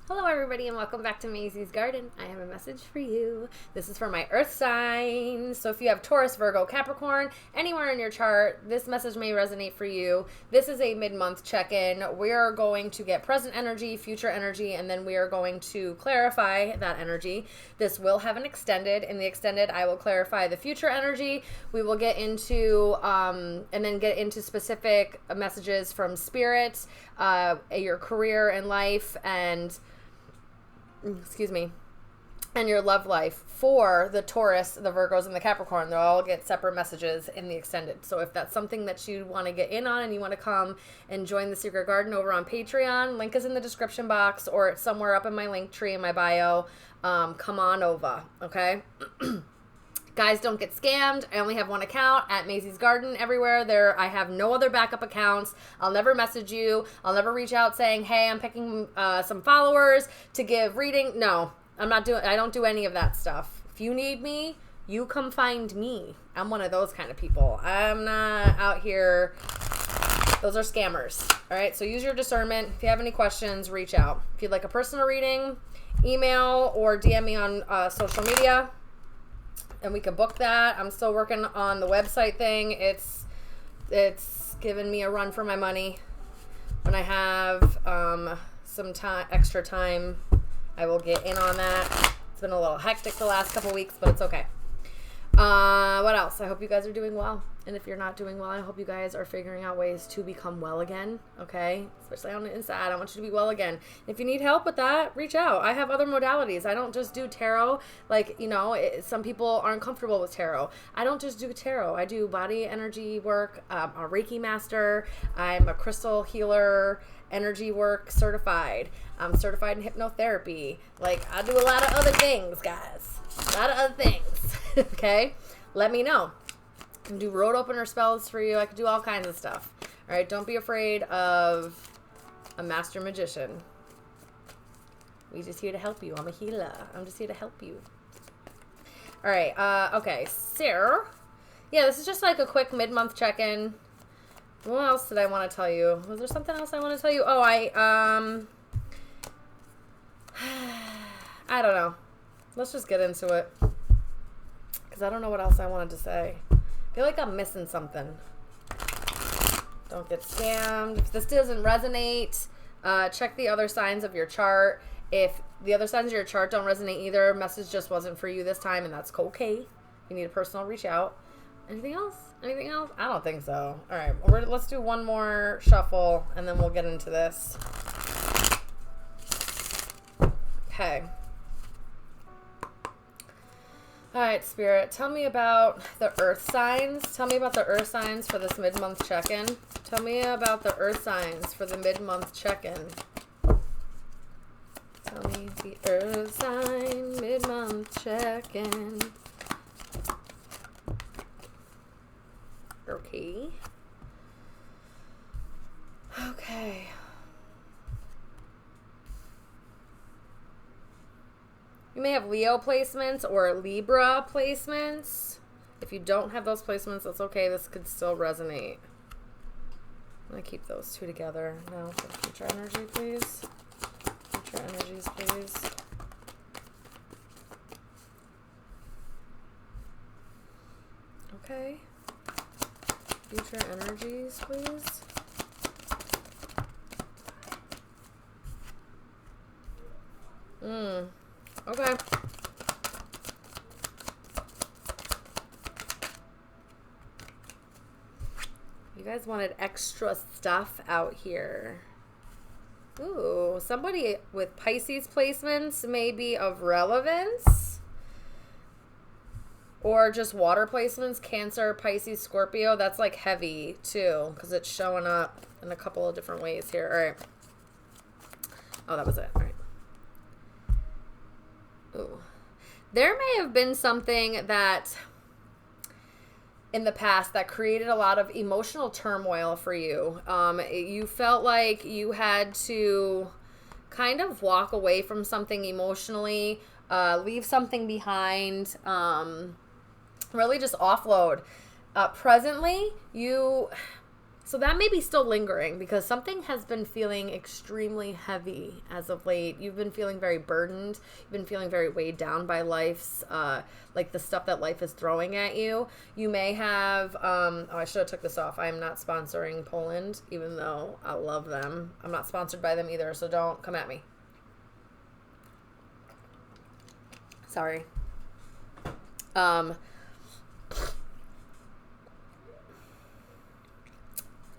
Hello everybody and welcome back to Mazysgarden. I have a message for you. This is for my earth signs. So if you have Taurus, Virgo, Capricorn, anywhere in your chart, this message may resonate for you. This is a mid-month check-in. We are going to get present energy, future energy, and then we are going to clarify that energy. This will have an extended. In the extended, I will clarify the future energy. We will get into, and then get into specific messages from spirit, your career and life, and and your love life for the Taurus, the Virgos, and the Capricorn. They'll all get separate messages in the extended. So if that's something that you want to get in on and you want to come and join the Secret Garden over on Patreon, link is in the description box or it's somewhere up in my link tree in my bio. Come on over, okay? Guys, don't get scammed. I only have one account at Mazysgarden. Everywhere there, I have no other backup accounts. I'll never message you. I'll never reach out saying, hey, I'm picking some followers to give reading. No, I don't do any of that stuff. If you need me, you come find me. I'm one of those kind of people. I'm not out here. Those are scammers. All right, so use your discernment. If you have any questions, reach out. If you'd like a personal reading, email or DM me on social media. And we can book that. I'm still working on the website thing. It's given me a run for my money. When I have some extra time, I will get in on that. It's been a little hectic the last couple weeks, but it's okay. What else? I hope you guys are doing well. And if you're not doing well, I hope you guys are figuring out ways to become well again, okay? Especially on the inside. I want you to be well again. If you need help with that, reach out. I have other modalities. I don't just do tarot. Like, some people aren't comfortable with tarot. I don't just do tarot. I do body energy work. I'm a Reiki master. I'm a crystal healer, energy work certified. I'm certified in hypnotherapy. Like, I do a lot of other things, guys. A lot of other things, okay? Let me know. I can do road opener spells for you. I can do all kinds of stuff. All right, don't be afraid of a master magician. We're just here to help you. I'm a healer. I'm just here to help you. All right, okay, so, yeah, this is just like a quick mid-month check-in. What else did I want to tell you? Was there something else I want to tell you? Oh, I don't know. Let's just get into it. Because I don't know what else I wanted to say. I feel like I'm missing something. Don't get scammed. If this doesn't resonate, check the other signs of your chart. If the other signs of your chart don't resonate either, message just wasn't for you this time, and that's okay. If you need a personal, reach out. Anything else? Anything else? I don't think so. All right, let's do one more shuffle, and then we'll get into this. Okay. All right, Spirit, tell me about the earth signs. Tell me about the earth signs for this mid-month check-in. Tell me about the earth signs for the mid-month check-in. Tell me the earth sign mid-month check-in. Okay. Okay. You may have Leo placements or Libra placements. If you don't have those placements, that's okay. This could still resonate. I'm going to keep those two together. Now for future energy, please. Future energies, please. Okay. Future energies, please. Okay. You guys wanted extra stuff out here. Ooh, somebody with Pisces placements may be of relevance. Or just water placements, Cancer, Pisces, Scorpio. That's like heavy too, because it's showing up in a couple of different ways here. All right. Oh, that was it. All right. Ooh. There may have been something that in the past that created a lot of emotional turmoil for you. You felt like you had to kind of walk away from something emotionally, leave something behind, really just offload. Presently, So that may be still lingering because something has been feeling extremely heavy as of late. You've been feeling very burdened. You've been feeling very weighed down by life's, like the stuff that life is throwing at you. You may have, I should have took this off. I am not sponsoring Poland, even though I love them. I'm not sponsored by them either, so don't come at me. Sorry.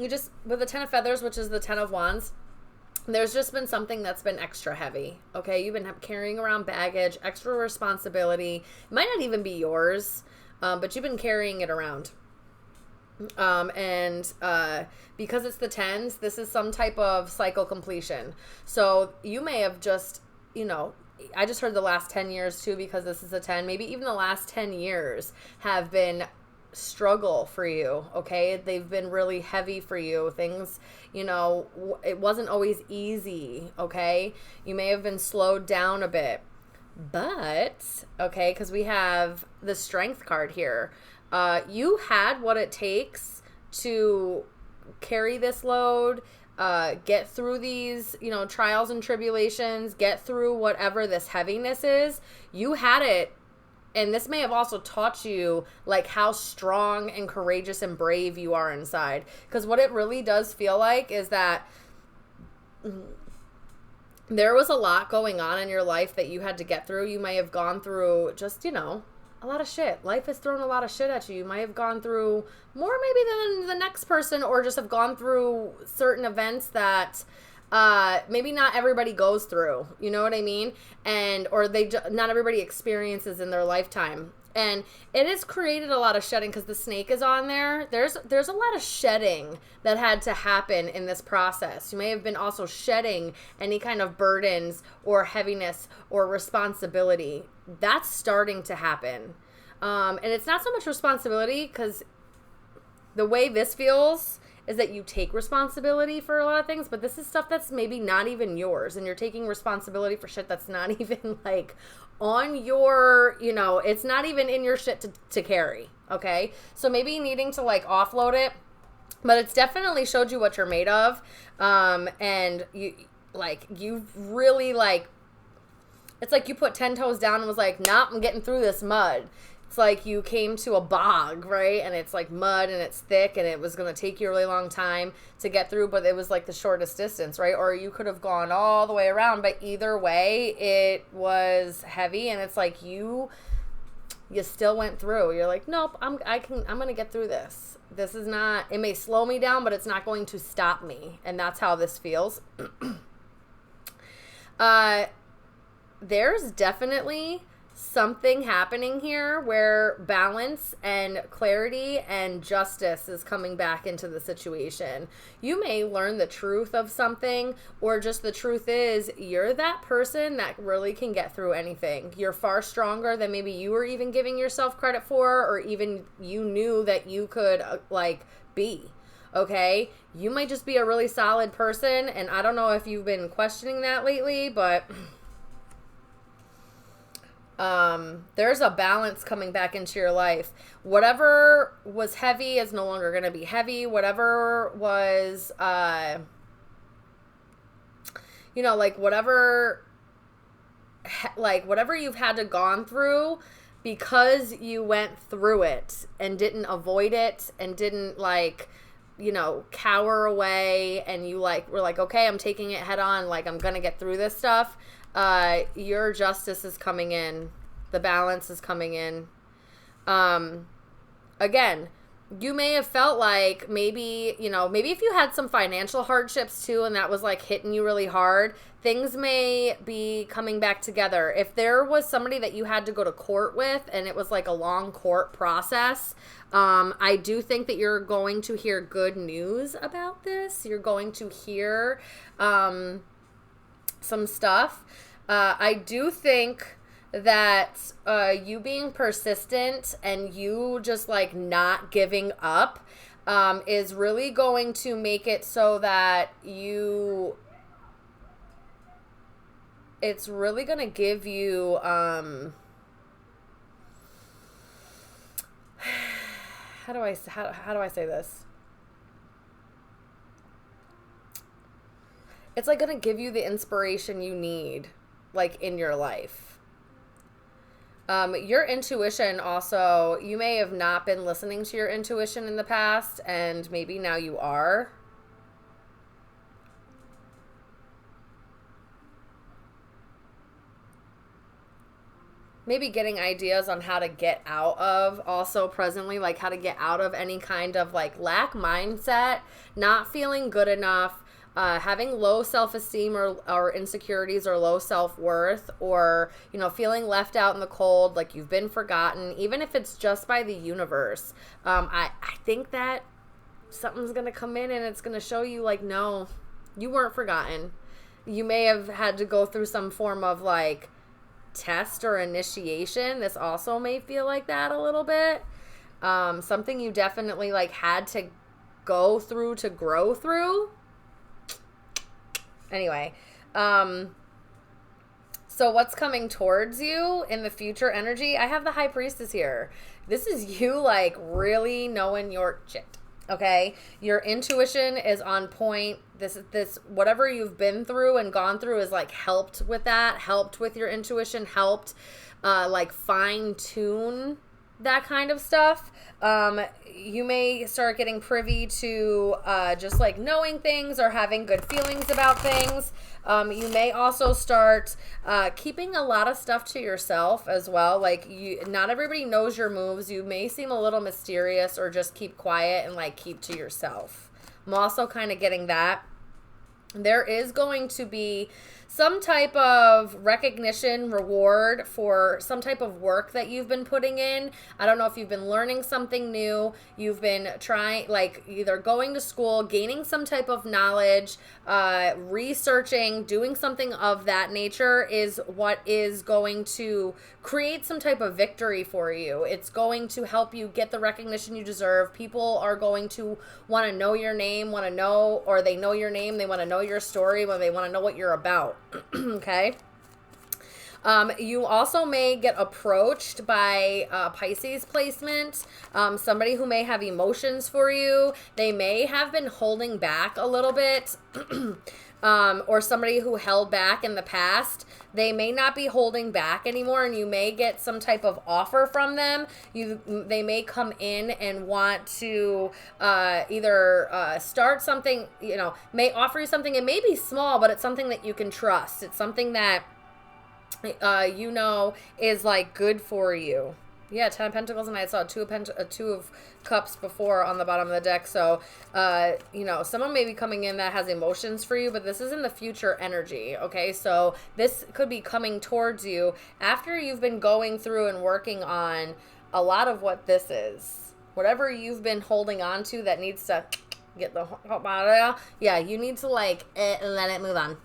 You just, with the 10 of feathers, which is the 10 of wands, there's just been something that's been extra heavy. Okay. You've been carrying around baggage, extra responsibility. It might not even be yours, but you've been carrying it around. Because it's the tens, this is some type of cycle completion. So you may have just, I just heard the last 10 years too, because this is a 10, maybe even the last 10 years have been struggle for you. Okay. They've been really heavy for you. Things, it wasn't always easy. Okay. You may have been slowed down a bit, but okay. 'Cause we have the strength card here. You had what it takes to carry this load, get through these, trials and tribulations, get through whatever this heaviness is. You had it. And this may have also taught you like how strong and courageous and brave you are inside. Because what it really does feel like is that there was a lot going on in your life that you had to get through. You may have gone through just, a lot of shit. Life has thrown a lot of shit at you. You might have gone through more maybe than the next person, or just have gone through certain events that maybe not everybody goes through, you know what I mean? Or not everybody experiences in their lifetime. And it has created a lot of shedding because the snake is on there. There's a lot of shedding that had to happen in this process. You may have been also shedding any kind of burdens or heaviness or responsibility. That's starting to happen. And it's not so much responsibility, because the way this feels is that you take responsibility for a lot of things, but this is stuff that's maybe not even yours, and you're taking responsibility for shit that's not even like on your, it's not even in your shit to carry. Okay. So maybe needing to like offload it, but it's definitely showed you what you're made of. And you've really it's like you put 10 toes down and was like, nah, I'm getting through this mud. It's like you came to a bog, right? And it's like mud and it's thick and it was going to take you a really long time to get through, but it was like the shortest distance, right? Or you could have gone all the way around, but either way, it was heavy, and it's like you still went through. You're like, nope, I'm going to get through this. This is not, it may slow me down, but it's not going to stop me. And that's how this feels. There's definitely something happening here where balance and clarity and justice is coming back into the situation. You may learn the truth of something, or just the truth is you're that person that really can get through anything. You're far stronger than maybe you were even giving yourself credit for, or even you knew that you could be. Okay? You might just be a really solid person, and I don't know if you've been questioning that lately, but there's a balance coming back into your life. Whatever was heavy is no longer going to be heavy. Whatever was, whatever you've had to gone through, because you went through it and didn't avoid it and didn't cower away, and you were like, okay, I'm taking it head on. I'm going to get through this stuff. Your justice is coming in. The balance is coming in. Again, you may have felt like maybe if you had some financial hardships too, and that was hitting you really hard, things may be coming back together. If there was somebody that you had to go to court with and it was a long court process, I do think that you're going to hear good news about this. You're going to hear some stuff. I do think that you being persistent and you just not giving up is really going to make it so that it's really going to give you how do I say this? it's like going to give you the inspiration you need, like, in your life. Your intuition also, you may have not been listening to your intuition in the past, and maybe now you are. Maybe getting ideas on how to get out of, also presently, like how to get out of any kind of like lack mindset, not feeling good enough, having low self-esteem or insecurities or low self-worth, or, you know, feeling left out in the cold, like you've been forgotten, even if it's just by the universe. I think that something's going to come in and it's going to show you like, no, you weren't forgotten. You may have had to go through some form of like test or initiation. This also may feel like that a little bit. Something you definitely like had to go through to grow through. Anyway, so what's coming towards you in the future energy? I have the High Priestess here. This is you like really knowing your shit. Okay, your intuition is on point. This whatever you've been through and gone through is like helped with that, helped with your intuition, helped like fine tune that kind of stuff. You may start getting privy to just like knowing things or having good feelings about things. You may also start keeping a lot of stuff to yourself as well. Like not everybody knows your moves. You may seem a little mysterious, or just keep quiet and like keep to yourself. I'm also kind of getting that. There is going to be some type of recognition, reward for some type of work that you've been putting in. I don't know if you've been learning something new. You've been trying, like either going to school, gaining some type of knowledge, researching, doing something of that nature is what is going to create some type of victory for you. It's going to help you get the recognition you deserve. People are going to want to know your name, want to know, or they know your name, they want to know your story, when they want to know what you're about. Okay. You also may get approached by Pisces placement, somebody who may have emotions for you. They may have been holding back a little bit, or somebody who held back in the past. They may not be holding back anymore, and you may get some type of offer from them. They may come in and want to either start something, you know, may offer you something. It may be small, but it's something that you can trust. It's something that you know is like good for you. Yeah, 10 of Pentacles, and I saw two of Cups before on the bottom of the deck. So, you know, someone may be coming in that has emotions for you, but this is in the future energy, okay? So this could be coming towards you after you've been going through and working on a lot of what this is. Whatever you've been holding on to that needs to get the hot out. Yeah, you need to, like, let it move on.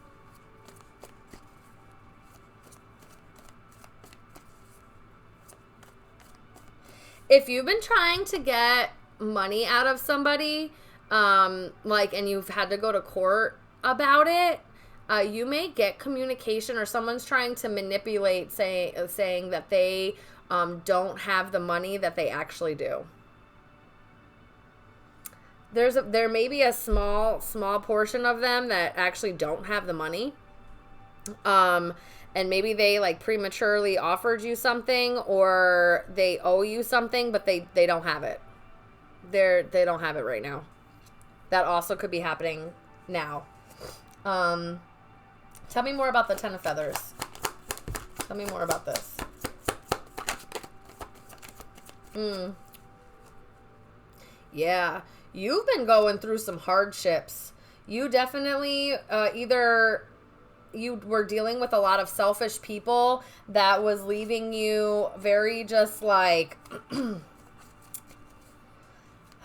If you've been trying to get money out of somebody, like, and you've had to go to court about it, you may get communication, or someone's trying to manipulate, saying that they don't have the money that they actually do. There may be a small portion of them that actually don't have the money. And maybe they like prematurely offered you something, or they owe you something, but they don't have it. They don't have it right now. That also could be happening now. Tell me more about the Ten of Feathers. Tell me more about this. Yeah, you've been going through some hardships. You definitely either you were dealing with a lot of selfish people that was leaving you very just like,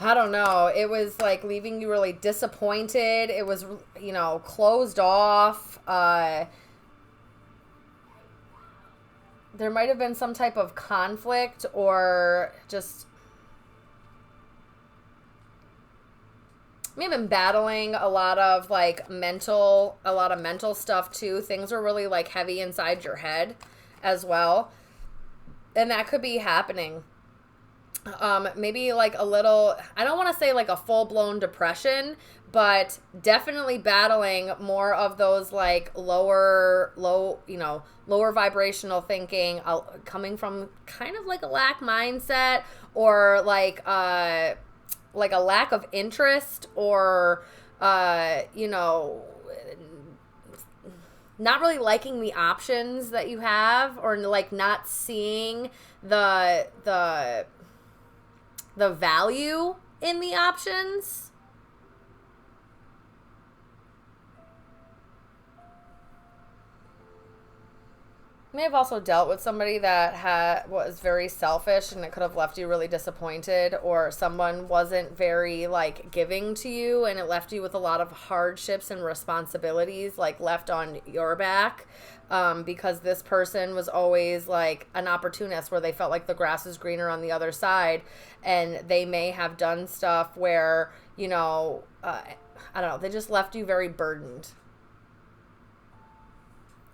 I don't know. It was like leaving you really disappointed. It was, you know, closed off. There might have been some type of conflict, or just may have been battling a lot of mental stuff too. Things are really like heavy inside your head as well. And that could be happening. Maybe like a little, I don't want to say like a full-blown depression, but definitely battling more of those like lower vibrational thinking, coming from kind of like a lack mindset, or like a lack of interest, or not really liking the options that you have, or like not seeing the value in the options. May have also dealt with somebody that was very selfish, and it could have left you really disappointed, or someone wasn't very like giving to you, and it left you with a lot of hardships and responsibilities like left on your back, because this person was always like an opportunist, where they felt like the grass is greener on the other side, and they may have done stuff where I don't know, they just left you very burdened.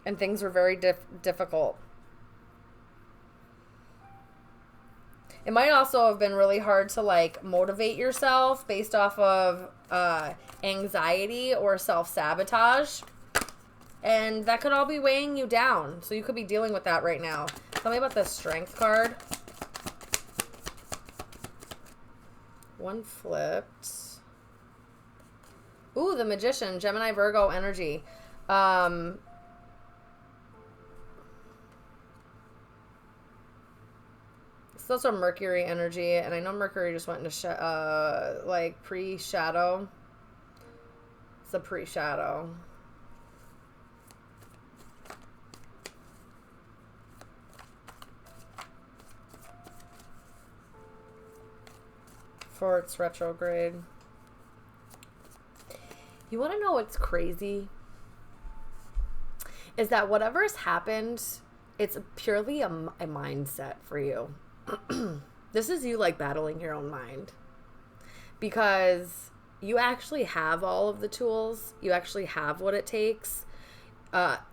And things were very difficult. It might also have been really hard to like motivate yourself based off of anxiety or self-sabotage. And that could all be weighing you down. So you could be dealing with that right now. Tell me about the Strength card. One flipped. Ooh, the Magician, Gemini, Virgo energy. It's also Mercury energy, and I know Mercury just went into like pre-shadow. It's a pre-shadow. For its retrograde. You want to know what's crazy? Is that whatever's happened, it's purely a mindset for you. This is you like battling your own mind, because you actually have all of the tools. You actually have what it takes.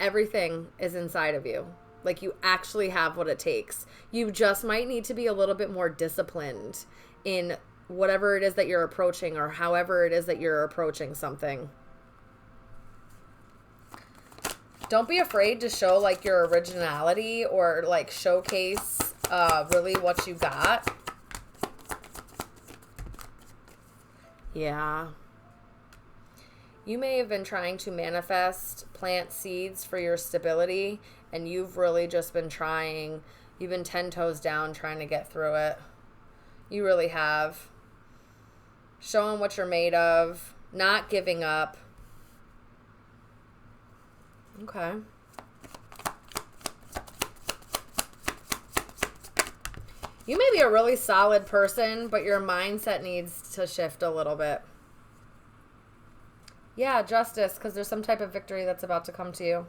Everything is inside of you. Like, you actually have what it takes. You just might need to be a little bit more disciplined in whatever it is that you're approaching, or however it is that you're approaching something. Don't be afraid to show like your originality, or like showcase really what you got. Yeah. You may have been trying to plant seeds for your stability, and you've really just been you've been 10 toes down trying to get through it. You really have. Showing what you're made of, not giving up. Okay. You may be a really solid person, but your mindset needs to shift a little bit. Yeah, justice, because there's some type of victory that's about to come to you.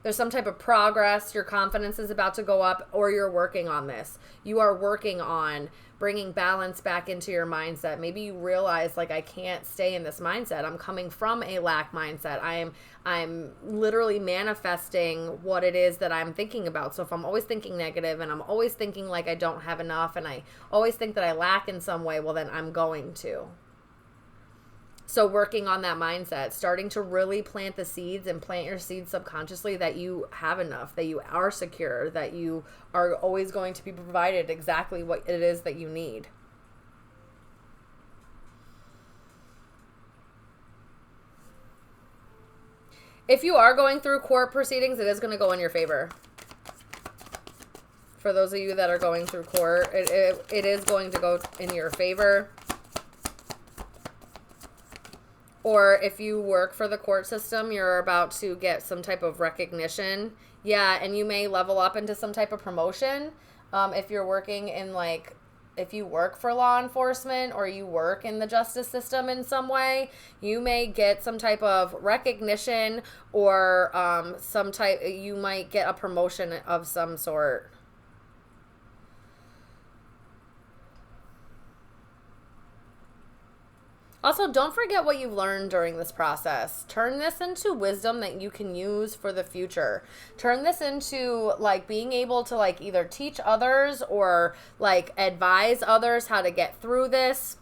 There's some type of progress. Your confidence is about to go up, or you're working on this. You are working on bringing balance back into your mindset. Maybe you realize, like, I can't stay in this mindset. I'm coming from a lack mindset. I'm literally manifesting what it is that I'm thinking about. So if I'm always thinking negative, and I'm always thinking like I don't have enough, and I always think that I lack in some way, well, then I'm going to. So working on that mindset, starting to really plant the seeds, and plant your seeds subconsciously that you have enough, that you are secure, that you are always going to be provided exactly what it is that you need. If you are going through court proceedings, it is going to go in your favor. For those of you that are going through court, it is going to go in your favor. Or if you work for the court system, you're about to get some type of recognition. Yeah, and you may level up into some type of promotion. If you're working in, like, if you work for law enforcement, or you work in the justice system in some way, you may get some type of recognition, or you might get a promotion of some sort. Also, don't forget what you've learned during this process. Turn this into wisdom that you can use for the future. Turn this into like being able to like either teach others or like advise others how to get through this.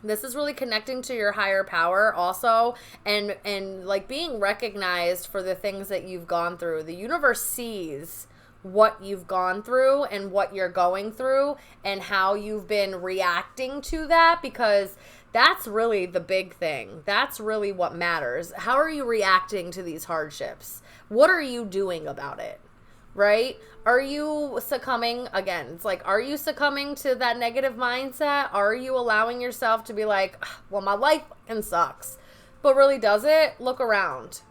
This is really connecting to your higher power also, and like being recognized for the things that you've gone through. The universe sees what you've gone through and what you're going through and how you've been reacting to that, because that's really the big thing. That's really what matters. How are you reacting to these hardships? What are you doing about it? Right? Are you succumbing, again, it's like, are you succumbing to that negative mindset? Are you allowing yourself to be like, well, my life fucking sucks, but really does it? Look around.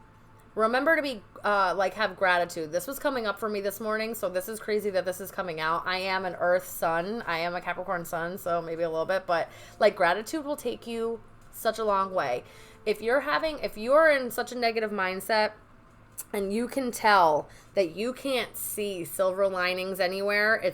Remember to be, have gratitude. This was coming up for me this morning, so this is crazy that this is coming out. I am an Earth sun. I am a Capricorn sun, so maybe a little bit, but like gratitude will take you such a long way. If you're in such a negative mindset, and you can tell that you can't see silver linings anywhere,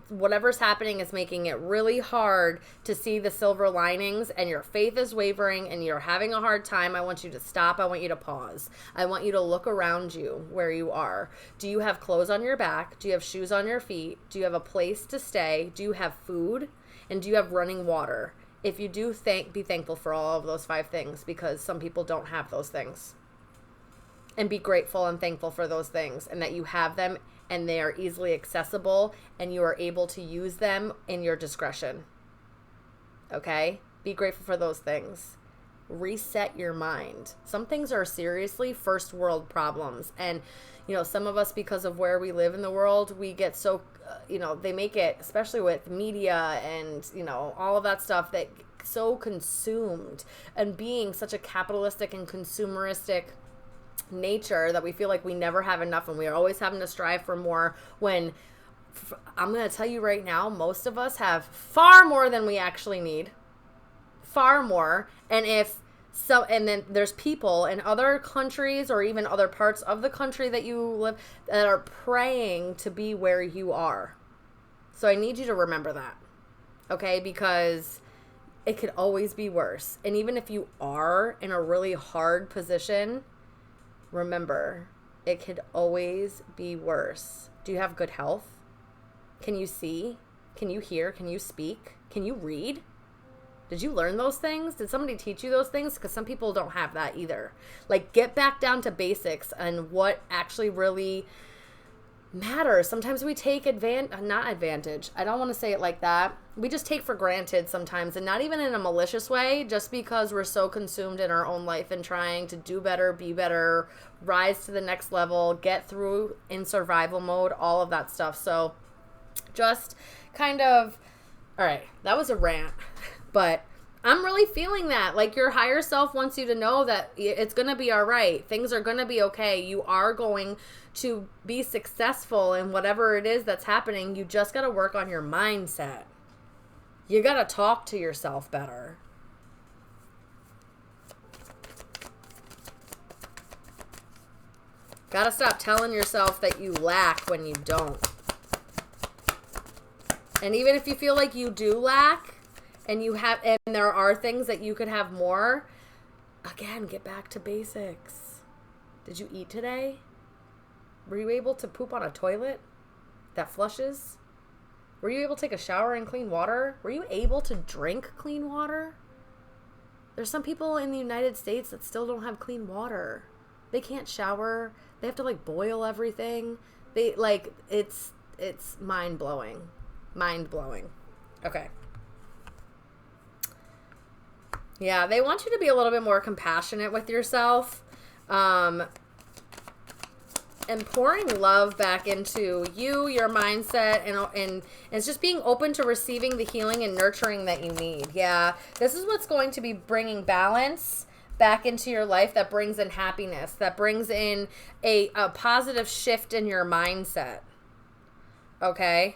whatever's happening is making it really hard to see the silver linings, and your faith is wavering and you're having a hard time, I want you to stop. I want you to pause. I want you to look around you where you are. Do you have clothes on your back? Do you have shoes on your feet? Do you have a place to stay? Do you have food? And do you have running water? If you do, be thankful for all of those 5 things, because some people don't have those things. And be grateful and thankful for those things, and that you have them and they are easily accessible and you are able to use them in your discretion. Okay? Be grateful for those things. Reset your mind. Some things are seriously first world problems. And, some of us, because of where we live in the world, we get so, they make it, especially with media and, all of that stuff, that so consumed, and being such a capitalistic and consumeristic nature, that we feel like we never have enough and we are always having to strive for more, when I'm going to tell you right now, most of us have far more than we actually need. Far more. And then there's people in other countries or even other parts of the country that you live that are praying to be where you are. So I need you to remember that. Okay? Because it could always be worse. And even if you are in a really hard position, remember, it could always be worse. Do you have good health? Can you see? Can you hear? Can you speak? Can you read? Did you learn those things? Did somebody teach you those things? Because some people don't have that either. Like, get back down to basics and what actually really matters. Sometimes we take not advantage. I don't want to say it like that. We just take for granted sometimes, and not even in a malicious way, just because we're so consumed in our own life and trying to do better, be better, rise to the next level, get through in survival mode, all of that stuff. So just kind of, all right, that was a rant, but I'm really feeling that. Like, your higher self wants you to know that it's going to be all right. Things are going to be okay. You are going to be successful in whatever it is that's happening. You just got to work on your mindset. You got to talk to yourself better. Got to stop telling yourself that you lack when you don't. And even if you feel like you do lack, and there are things that you could have more, again, get back to basics. Did you eat today? Were you able to poop on a toilet that flushes? Were you able to take a shower in clean water? Were you able to drink clean water? There's some people in the United States that still don't have clean water. They can't shower. They have to boil everything. It's mind-blowing. Mind-blowing. Okay. Yeah, they want you to be a little bit more compassionate with yourself. And pouring love back into you, your mindset, and it's just being open to receiving the healing and nurturing that you need. Yeah, this is what's going to be bringing balance back into your life, that brings in happiness, that brings in a positive shift in your mindset. Okay?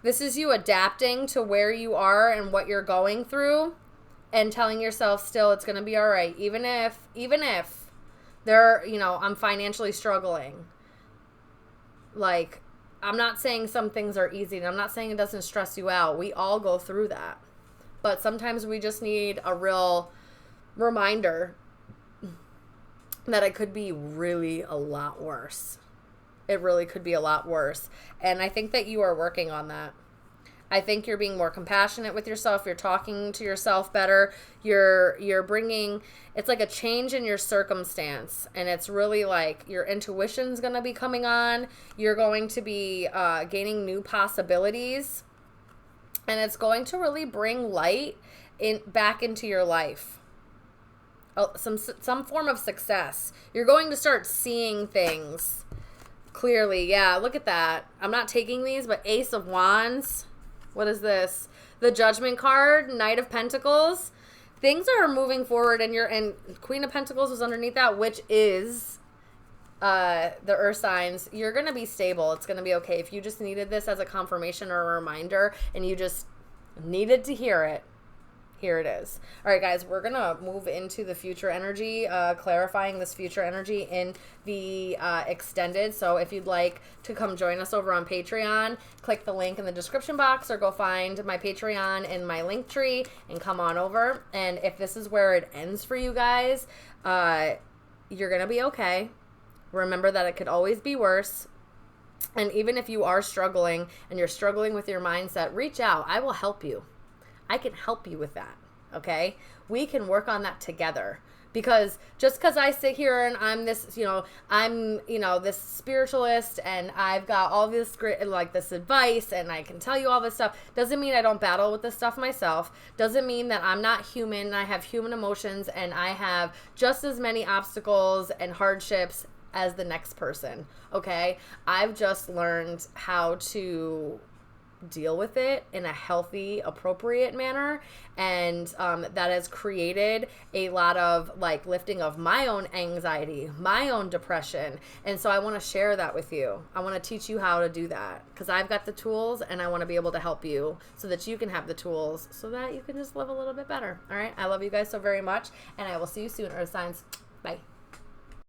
This is you adapting to where you are and what you're going through, and telling yourself still it's going to be all right, even if I'm financially struggling. I'm not saying some things are easy, and I'm not saying it doesn't stress you out. We all go through that. But sometimes we just need a real reminder that it could be really a lot worse. It really could be a lot worse. And I think that you are working on that. I think you're being more compassionate with yourself. You're talking to yourself better. You're bringing, it's like a change in your circumstance. And it's really like your intuition's going to be coming on. You're going to be gaining new possibilities. And it's going to really bring light back into your life. Some form of success. You're going to start seeing things clearly. Yeah, look at that. I'm not taking these, but Ace of Wands. What is this? The Judgment card, Knight of Pentacles. Things are moving forward, and Queen of Pentacles was underneath that, which is the Earth signs. You're going to be stable. It's going to be okay. If you just needed this as a confirmation or a reminder, and you just needed to hear it, here it is. All right, guys, we're going to move into the future energy, clarifying this future energy in the extended. So if you'd like to come join us over on Patreon, click the link in the description box or go find my Patreon in my link tree and come on over. And if this is where it ends for you guys, you're going to be okay. Remember that it could always be worse. And even if you are struggling and you're struggling with your mindset, reach out. I will help you. I can help you with that, okay? We can work on that together. Because just because I sit here and I'm this, this spiritualist and I've got all this great, like this advice and I can tell you all this stuff, doesn't mean I don't battle with this stuff myself. Doesn't mean that I'm not human. I have human emotions and I have just as many obstacles and hardships as the next person, okay? I've just learned how to deal with it in a healthy, appropriate manner, and that has created a lot of like lifting of my own anxiety, my own depression, and so I want to share that with you. I want to teach you how to do that because I've got the tools and I want to be able to help you so that you can have the tools so that you can just live a little bit better. All right, I love you guys so very much, and I will see you soon, Earth Signs. Bye.